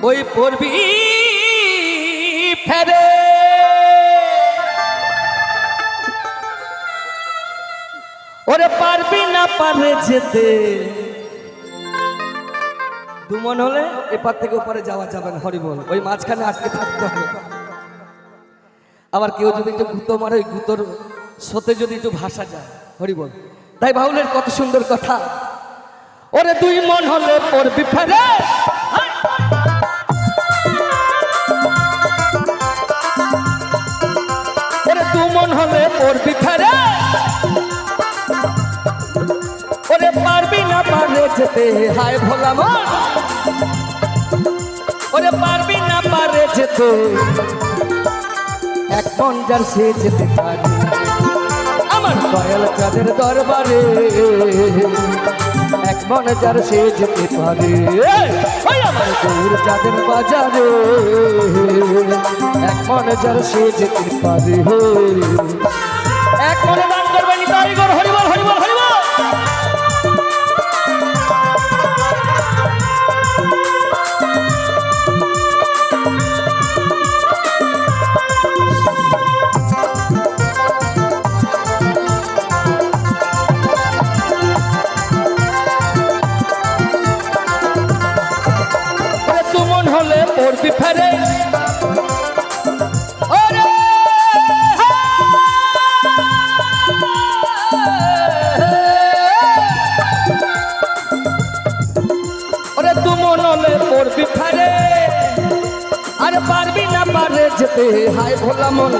ওই পড়বি ফেরে ওরে পারবি না পারে যেতে দুমন হলে এপার থেকে ওপারে যাওয়া যাবে না হরি বল ওই মাঝখানে আটকে থাকতে হবে আবার কেউ যদি একটু গুঁতো মারে ওই গুঁতোর সাথে যদি একটু ভাষা যায় হরি বল তাই বাউলের কত সুন্দর কথা ওরে দুই মন হলে পড়বি ফেরে ওরে দু মন হলে পড়বি ফেরে ওরে পারবি না পারে যেতে হায় ভোলা মন ওরে পারবি না পারে যেতে এক মন যার সে যেতে পারে আমার দয়াল চাঁদের দরবারে এক মন যার সে যেতে পারে ওই আমার গৌর চাঁদের বাজারে এক মন যার সে যেতে পারে এক মনে দান করবেন তাই গর হরিবল হরিবল হরিবল হলে পড়বি ফেরে ওরে ওরে তু মন হলে পড়বি ফেরে আর পারবি না পারে যেতে হায় ভোলা মন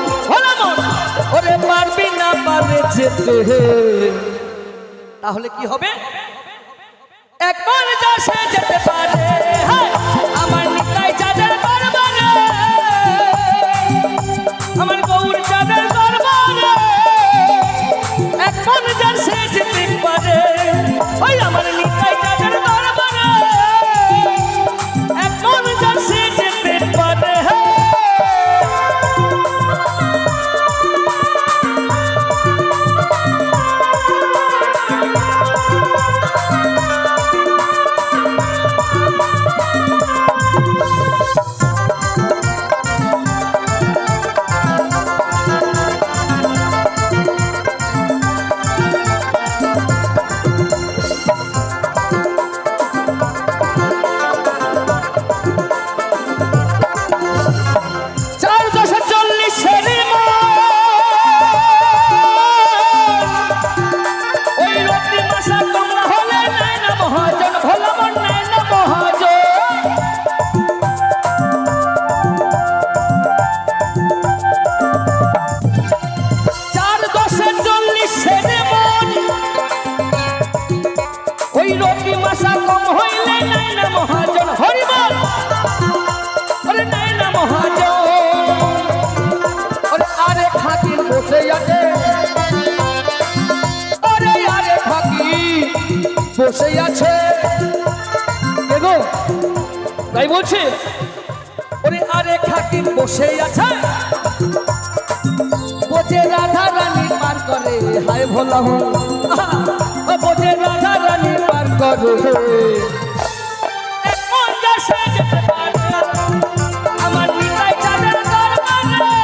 ওরে পারবি না পারে যেতে তাহলে কি হবে একবার যা সে যেতে পারে আমার নিতাই চাঁদের দরবারে আমার গৌর চাঁদের দরবারে একবার যা সে যেতে পারে ওই আমার নিতাই চাঁদের দরবারে একবার যা সে যেতে পারে বসে আছে এগো তাই বলছি ওরে আরে খাকির বসে আছে বোঝে রাধা রানী পার করে হায় ভোলা বোঝে রাধা রানী পার করে আমার নিতাই চাঁদের দরবারে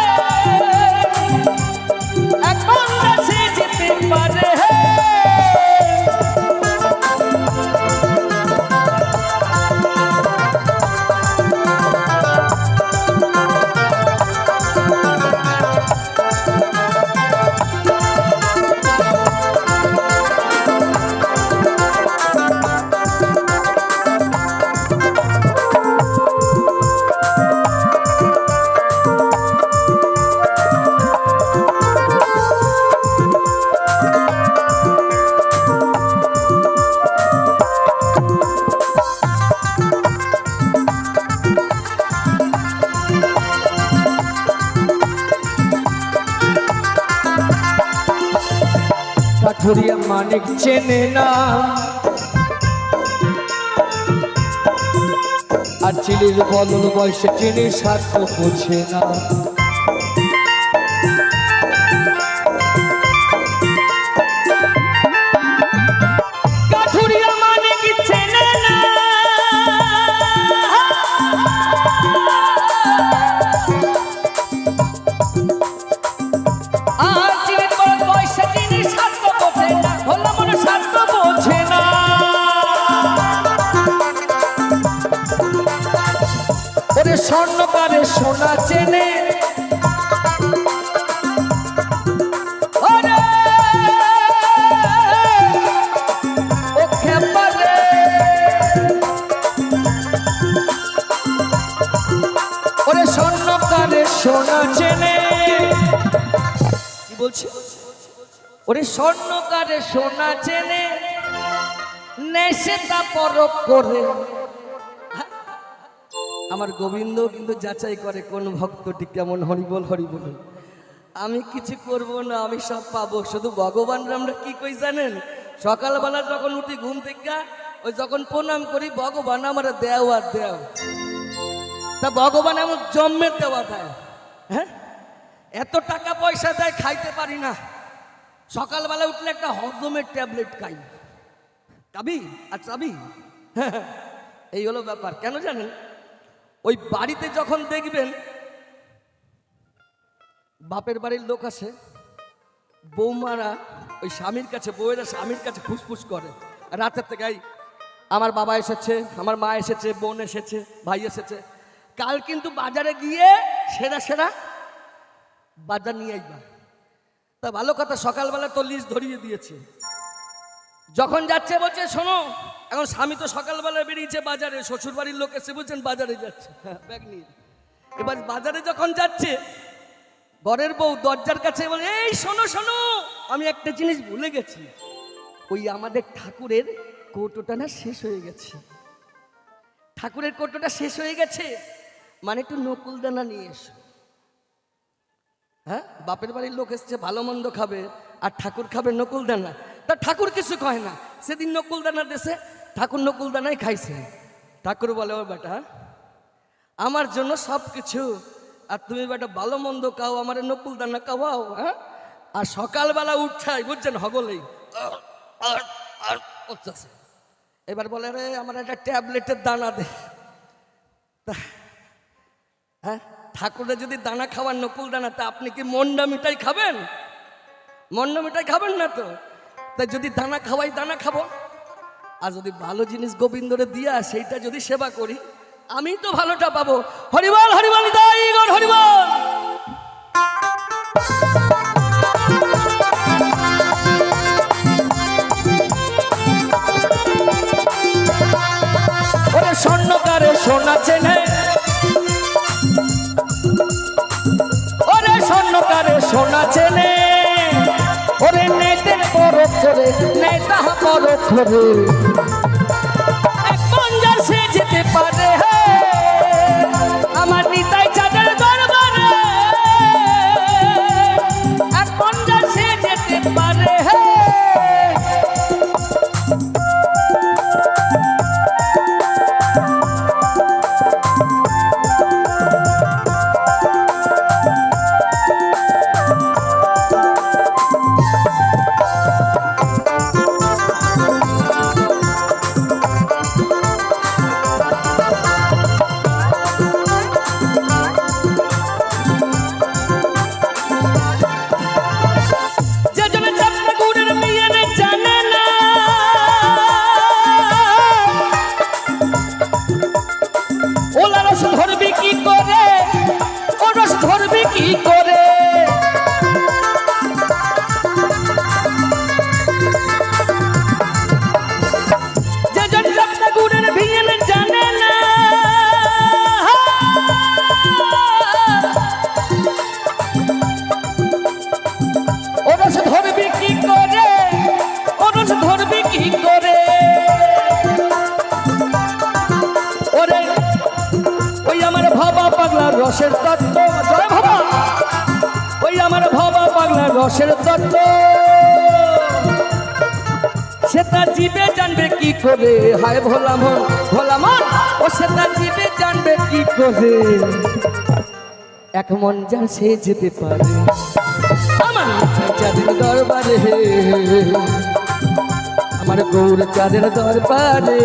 এখন সে যেতে পারে কাঠুরিয়া মানিক চেনে না আর চিলির বদল বয়সে চিনি স্বার্থ বোঝে না কাঠুরিয়া মানিক চেনে না স্বর্ণকারে সোনা চেনে ওরে ও খেপারে ওরে স্বর্ণকারে সোনা চেনে কি বলছি ওরে স্বর্ণকারে সোনা চেনে নেশে তা পরখ করে আমার গোবিন্দ কিন্তু যাচাই করে কোন ভক্তটি কেমন হরিবল হরিবল আমি কিছু করব না আমি সব পাবো শুধু ভগবান আমরা কি কই জানেন সকালবেলা যখন উঠি ঘুম থেকে ওই যখন প্রণাম করি ভগবান আমার দেও আর দেও তা ভগবান এমন জন্মের দেওয়া দেয় হ্যাঁ এত টাকা পয়সা দেয় খাইতে পারি না সকালবেলা উঠলে একটা হজমের ট্যাবলেট খাই খাবি আর চাবি এই হলো ব্যাপার কেন জানেন ওই বাড়িতে যখন দেখবেন বাপের বাড়ির লোক আছে বৌমারা ওই স্বামীর কাছে বউয়েরা স্বামীর কাছে ফুসফুস করে রাতের থেকে আমার বাবা এসেছে আমার মা এসেছে বোন এসেছে ভাই এসেছে কাল কিন্তু বাজারে গিয়ে সেরা সেরা বাজার নিয়ে আইবা তা ভালো কথা সকালবেলা তো লিস্ট ধরিয়ে দিয়েছে যখন যাচ্ছে বলছে শোনো এখন স্বামী তো সকালবেলা বেরিয়েছে বাজারে শ্বশুর বাড়ির লোক এসে বলছেন বাজারে যাচ্ছে ব্যাগ নিয়ে এবার বাজারে যখন যাচ্ছে ঘরের বউ দরজার কাছে বলে এই শোনো শোনো আমি একটা জিনিস ভুলে গেছি ওই আমাদের ঠাকুরের কৌটোটা না শেষ হয়ে গেছে ঠাকুরের কৌটোটা শেষ হয়ে গেছে মানে একটু নকুলদানা নিয়ে এসো হ্যাঁ বাপের বাড়ির লোক এসছে ভালো মন্দ খাবে আর ঠাকুর খাবে নকুলদানা তা ঠাকুর কিছু কয় না সেদিন নকুলদানা দেশে ঠাকুর নকুলদানাই খাইছে ঠাকুর বলে ও বেটা আমার জন্য সব কিছু আর তুমি বেটা ভালো মন্দ খাও আমার নকুলদানা খাওয়াও হ্যাঁ আর সকালবেলা উঠাই বুঝছেন হগলেই এবার বলে রে আমার একটা ট্যাবলেটের দানা দে হ্যাঁ ঠাকুরের যদি দানা খাওয়ার নকুল দানা তা আপনি কি মন্ডা মিঠাই খাবেন মন্ডা মিঠাই খাবেন না তো তাই যদি দানা খাওয়াই দানা খাবো আর যদি ভালো জিনিস গোবিন্দরে দিয়া সেইটা যদি সেবা করি আমি তো ভালোটা পাবো হরিবল হরিবল হরিবল ওরে স্বর্ণকারে সোনা চেনে ওরে স্বর্ণকারে সোনা চেনে ওরে নেতের পরখ করে নেতা পরখ করে এক মঞ্জার সে যেতে পারে আমার নিতাই চাঁদের দরবারে এক মঞ্জার সে যেতে পারে রসের তত্ত্ব জয় বাবা ওই আমার ভাবা পাগলা রসের তত্ত্ব সে তার জীবে জানবে কি করে হায় ভোলা মন ও সে তার জীবে জানবে কি করে এক মন যা সে যেতে পারে আমার চাঁদের দরবারে আমার গৌর চাঁদের দরবারে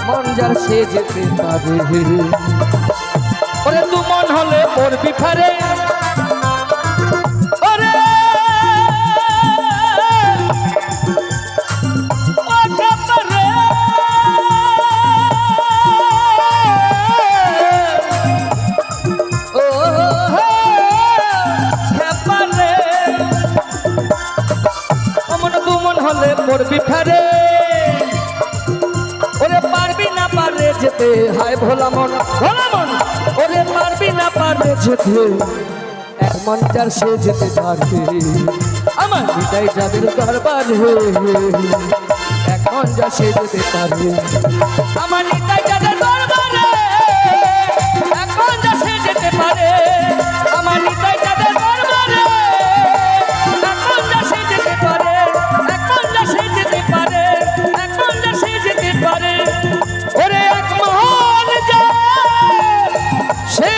মন যার সে যেতে পারে ওরে তু মন হলে পড়বি ফারে ওরে যেতে হায় ভোলা মন ওরে পারবি না পারবে যেতে এক মন যার সে যেতে পারবে আমার নিতাই যাদের দরবারে এক মন যা সে যেতে পারবে আমার নিতাই যাদের দরবারে এক মন যা সে যেতে পারে আমার নিতাই যাদের দরবারে এক মন যা সে যেতে পারে এক মন যা সে যেতে পারে এক মন যা সে যেতে পারে ওরে এক মন যা সে